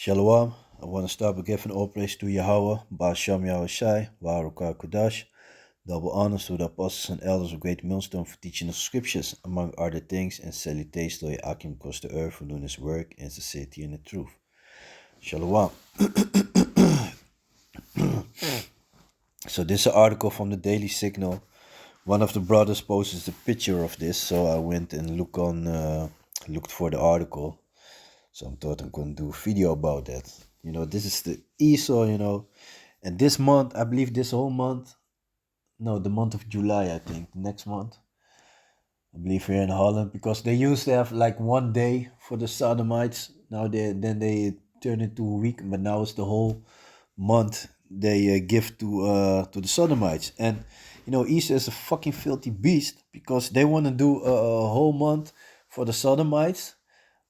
Shalom. I want to start by giving all praise to Yahweh, Ba'asham Yahushai, Baruch Kudash. Double honors to the apostles and elders of Great Millstone for teaching the scriptures, among other things, and salutations to Akim across the earth for doing his work in sincerity and the truth. Shalom. So this is an article from the Daily Signal. One of the brothers posted a picture of this, so I went and looked for the article. So I thought I'm going to do a video about that. This is the Esau, and this month, I believe this whole month, no, the month of July, I think, next month, I believe here in Holland, because they used to have like one day for the sodomites. Now they turn it to a week, but now it's the whole month they give to the sodomites. And Esau is a fucking filthy beast because they want to do a whole month for the sodomites,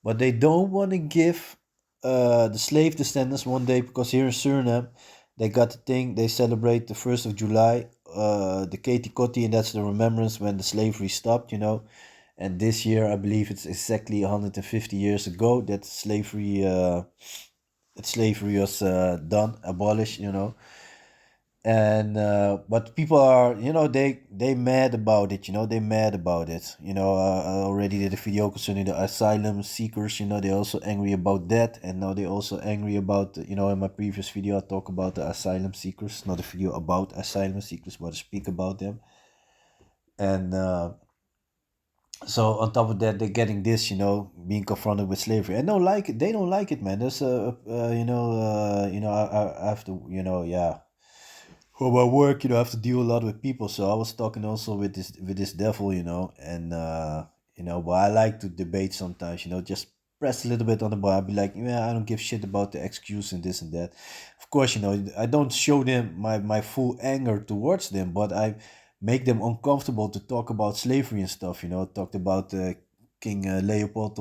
but they don't want to give the slave descendants one day because here in Suriname, they got the thing, they celebrate the 1st of July, the Katie Kotti, and that's the remembrance when the slavery stopped. And this year, I believe it's exactly 150 years ago that slavery was done, abolished. And but people are, they mad about it. They mad about it. I already did a video concerning the asylum seekers. They're also angry about that, and now they're also angry about, in my previous video I talk about the asylum seekers, not a video about asylum seekers, but I speak about them. And so on top of that, they're getting this, being confronted with slavery, and don't like it. They don't like it, man. There's I have to, yeah, for my work, I have to deal a lot with people. So I was talking also with this devil, and but I like to debate sometimes, just press a little bit on the bar. I'll be like, yeah, I don't give shit about the excuse and this and that. Of course, I don't show them my full anger towards them, but I make them uncomfortable to talk about slavery and stuff. Talked about King Leopold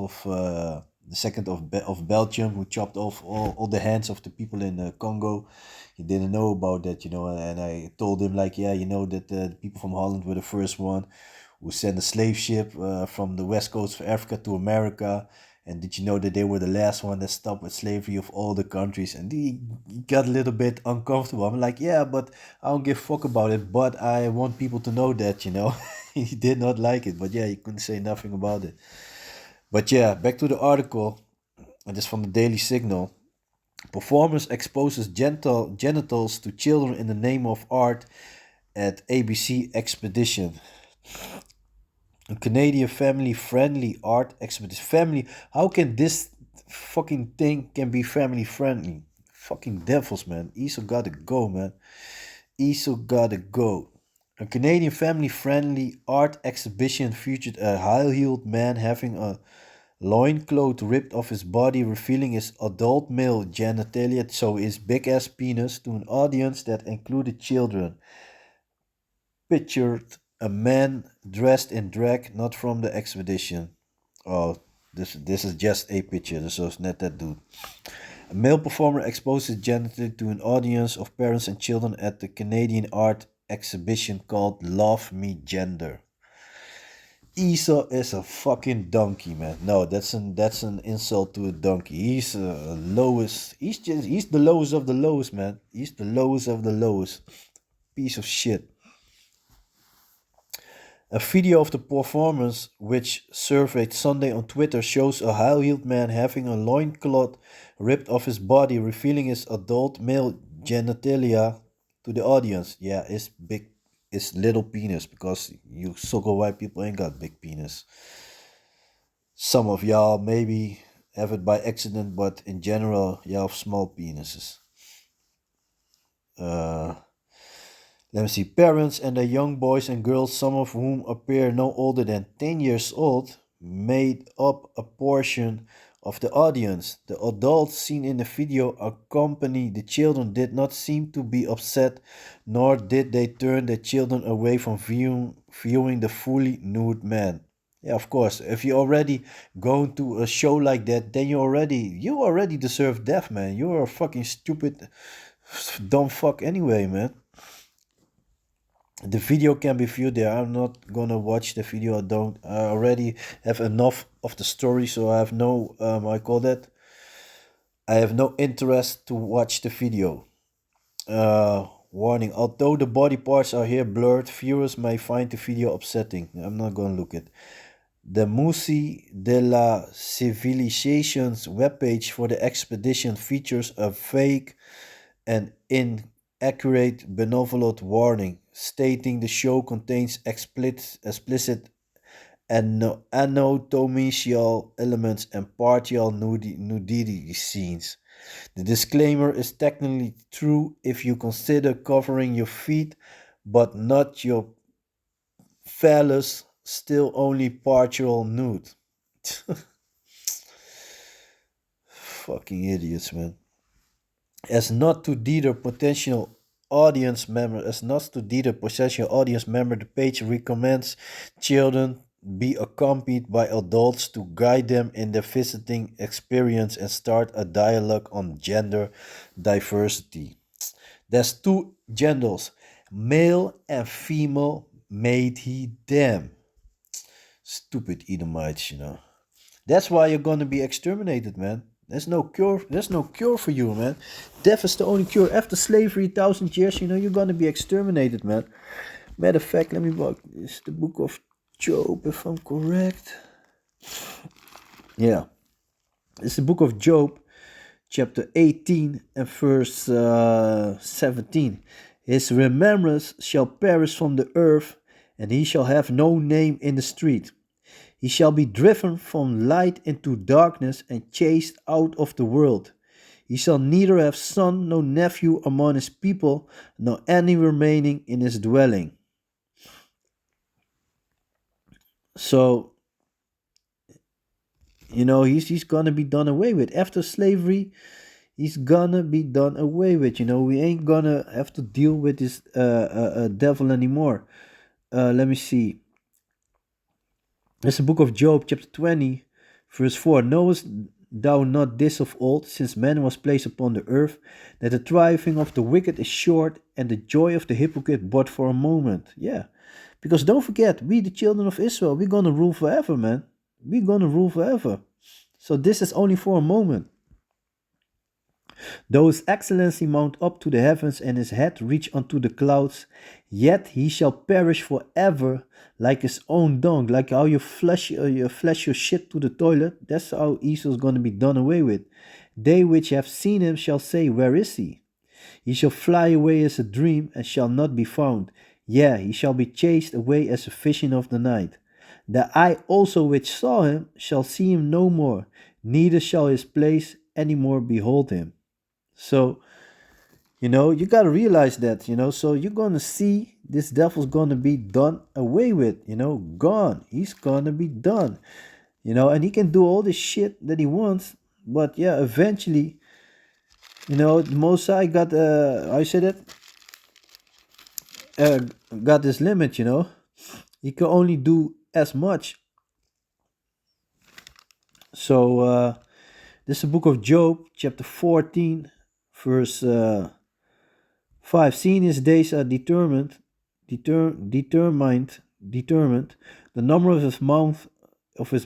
the second of Belgium, who chopped off all the hands of the people in Congo. He didn't know about that, and I told him like, yeah, that the people from Holland were the first one who sent a slave ship from the west coast of Africa to America. And did you know that they were the last one that stopped with slavery of all the countries? And he got a little bit uncomfortable. I'm like, yeah, but I don't give a fuck about it. But I want people to know that, he did not like it. But yeah, he couldn't say nothing about it. But yeah, back to the article. And this from the Daily Signal. Performance exposes genitals to children in the name of art at ABC Expedition. A Canadian family-friendly art expedition. How can this fucking thing can be family-friendly? Fucking devils, man. Esau gotta go, man. Esau gotta go. A Canadian family-friendly art exhibition featured a high-heeled man having a loincloth ripped off his body, revealing his adult male genitalia, so his big-ass penis, to an audience that included children. Pictured a man dressed in drag, not from the expedition. Oh, this is just a picture, so it's not that dude. A male performer exposed his genitalia to an audience of parents and children at the Canadian art exhibition called Love Me Gender. Esau is a fucking donkey, man. No, that's an insult to a donkey. He's lowest. He's the lowest of the lowest, man. He's the lowest of the lowest. Piece of shit. A video of the performance, which surfaced Sunday on Twitter, shows a high-heeled man having a loincloth ripped off his body, revealing his adult male genitalia to the audience. Yeah, it's little penis, because you so-called white people ain't got big penis. Some of y'all maybe have it by accident, but in general, y'all have small penises. Let me see. Parents and their young boys and girls, some of whom appear no older than 10 years old, made up a portion of the audience. The adults seen in the video accompany the children did not seem to be upset, nor did they turn their children away from viewing the fully nude man. Yeah, of course. If you already going to a show like that, then you already deserve death, man. You're a fucking stupid, dumb fuck anyway, man. The video can be viewed there. I'm not gonna watch the video. I already have enough of the story, so I have no I call that I have no interest to watch the video. Warning, although the body parts are here blurred, viewers may find the video upsetting. I'm not going to look at. The Musée de la Civilisation's webpage for the expedition features a vague and inaccurate benevolent warning stating the show contains explicit anatomical elements and partial nudity scenes. The disclaimer is technically true if you consider covering your feet but not your phallus, still only partial nude. Fucking idiots, man. As not to deter potential audience member, the page recommends children be accompanied by adults to guide them in their visiting experience and start a dialogue on gender diversity. There's two genders, male and female, made he them. Stupid Edomites, you know. That's why you're gonna be exterminated, man. There's no cure. There's no cure for you, man. Death is the only cure. After slavery, 1,000 years, you know, you're gonna be exterminated, man. Matter of fact, let me look. It's the book of Job, if I'm correct. Yeah, it's the book of Job, chapter 18 and verse 17. His remembrance shall perish from the earth, and he shall have no name in the street. He shall be driven from light into darkness and chased out of the world. He shall neither have son nor nephew among his people, nor any remaining in his dwelling. So, you know, he's gonna be done away with. After slavery, he's gonna be done away with. You know, we ain't gonna have to deal with this devil anymore. Let me see. It's the book of Job, chapter 20, verse 4. Knowest thou not this of old, since man was placed upon the earth, that the thriving of the wicked is short, and the joy of the hypocrite but for a moment? Yeah. Because don't forget, we, the children of Israel, we're gonna rule forever, man. We're gonna rule forever. So this is only for a moment. Though his excellency mount up to the heavens and his head reach unto the clouds, yet he shall perish forever like his own dung. Like how you flush your shit to the toilet, that's how Esau's going to be done away with. They which have seen him shall say, where is he? He shall fly away as a dream and shall not be found. Yea, he shall be chased away as a vision of the night. The eye also which saw him shall see him no more, neither shall his place any more behold him. So, you know, you got to realize that, you know, so you're going to see this devil's going to be done away with, you know, gone. He's going to be done, you know, and he can do all this shit that he wants. But yeah, eventually, you know, the Most High got, I said it, got this limit, you know. He can only do as much. So, this is the book of Job, chapter 14, verse 5. Seeing his days are determined, the number of his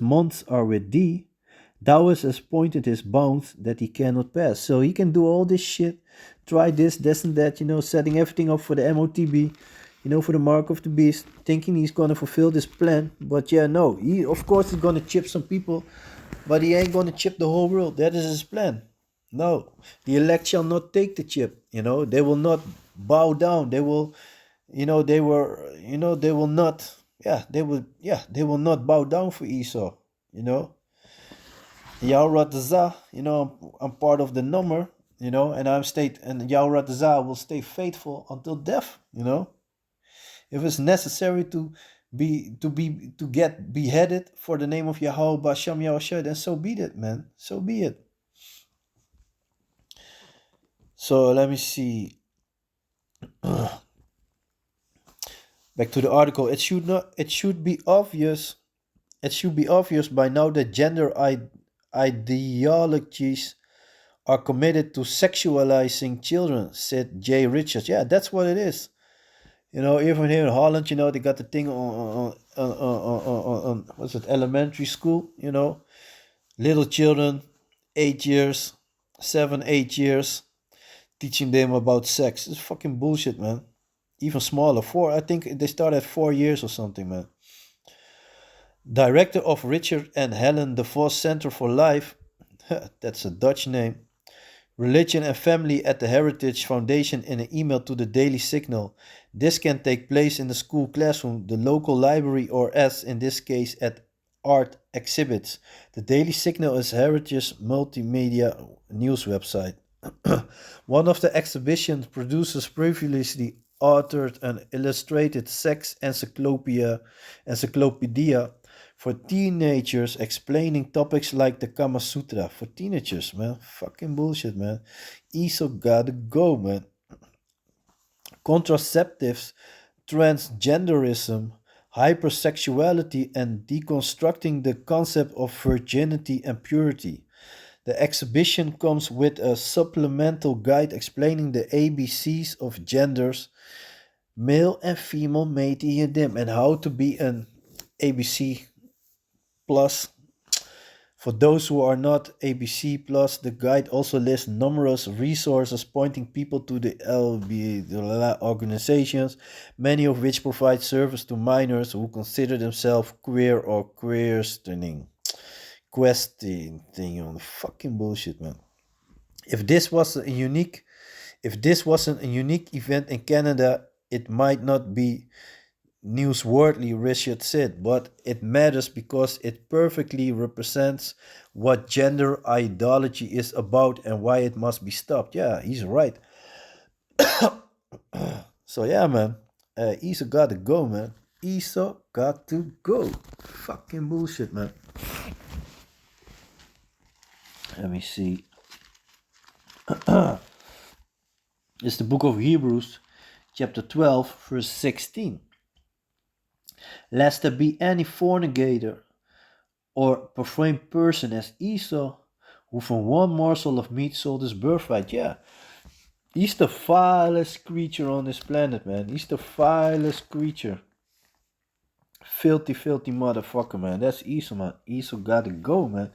months are with thee. Thou hast appointed his bounds that he cannot pass. So he can do all this shit, try this and that, you know, setting everything up for the MOTB, you know, for the mark of the beast, thinking he's gonna fulfill this plan. But yeah, no, he of course is gonna chip some people, but he ain't gonna chip the whole world. That is his plan. No, the elect shall not take the chip. You know, they will not bow down. They will, you know, they will not. They will not bow down for Esau. You know, Yahweh, you know, I'm part of the number. You know, and Yahweh will stay faithful until death. You know, if it's necessary to get beheaded for the name of Yahweh Basham Yahushua, then so be it, man. So be it. So let me see. Back to the article. It should not. It should be obvious. It should be obvious by now that gender ideologies are committed to sexualizing children," said Jay Richards. Yeah, that's what it is. You know, even here in Holland, you know, they got the thing on what's it, elementary school. You know, little children, 8 years, 7, 8 years teaching them about sex. It's fucking bullshit, man. Even smaller, four. I think they start at 4 years or something, man. Director of Richard and Helen de Vos Center for Life. That's a Dutch name. Religion and family at the Heritage Foundation in an email to the Daily Signal. This can take place in the school classroom, the local library, or as in this case at art exhibits. The Daily Signal is Heritage's multimedia news website. One of the exhibition producers previously authored an illustrated sex encyclopedia for teenagers explaining topics like the Kama Sutra. For teenagers, man. Fucking bullshit, man. ESO gotta go, man. Contraceptives, transgenderism, hypersexuality, and deconstructing the concept of virginity and purity. The exhibition comes with a supplemental guide explaining the ABCs of genders, male and female mating in them, and how to be an ABC plus. For those who are not ABC plus, the guide also lists numerous resources pointing people to the LB organizations, many of which provide service to minors who consider themselves queer or questioning. Questioning on fucking bullshit, man. If this was a unique, if this wasn't a unique event in Canada, it might not be newsworthy, Richard said, but it matters because it perfectly represents what gender ideology is about and why it must be stopped. Yeah, he's right. So yeah, man, Isa got to go, man. Isa got to go. Fucking bullshit, man. Let me see. It's the book of Hebrews, chapter 12, verse 16. Lest there be any fornicator or profane person as Esau, who from one morsel of meat sold his birthright. Yeah, he's the vilest creature on this planet, man. He's the vilest creature. Filthy, filthy motherfucker, man. That's Esau, man. Esau gotta go, man.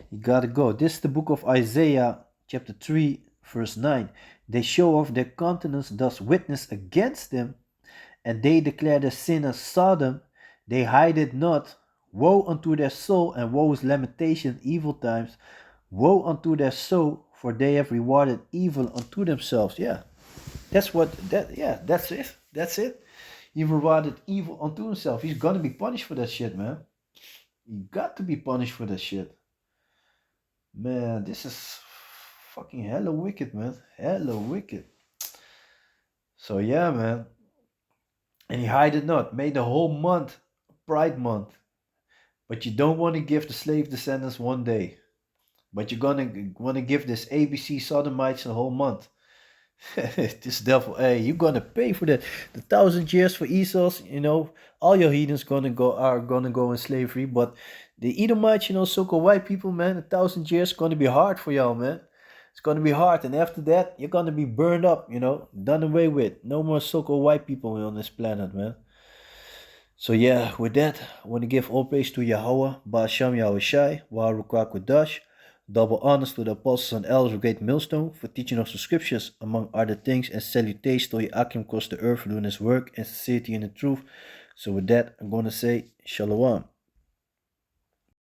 He gotta go. This is the book of Isaiah, chapter 3, verse 9. They show off their countenance, thus witness against them, and they declare the sin as Sodom. They hide it not. Woe unto their soul, and woe is lamentation, evil times. Woe unto their soul, for they have rewarded evil unto themselves. Yeah, that's what that. Yeah, that's it. That's it. He rewarded evil unto himself. He's gonna be punished for that shit, man. He got to be punished for that shit. Man, this is fucking hella wicked, man. Hella wicked. So yeah, man. And he hide it not. Made the whole month Pride Month. But you don't want to give the slave descendants one day. But you're gonna want to give this ABC sodomites a whole month. This devil, hey, you're gonna pay for that. The 1,000 years for Esau's, all your heathens are gonna go in slavery. But the Edomites, so-called white people, man, 1,000 years gonna be hard for y'all, man. It's gonna be hard, and after that, you're gonna be burned up, done away with. No more so-called white people on this planet, man. So yeah, with that, I want to give all praise to Yahweh, Ba'asham Yahushai, Waharukah Kodash, double honors to the apostles and elders of Great Millstone for teaching us the scriptures, among other things, and salutations to Yakim across the earth for doing his work and sincerity in the truth. So with that, I'm going to say Shalom.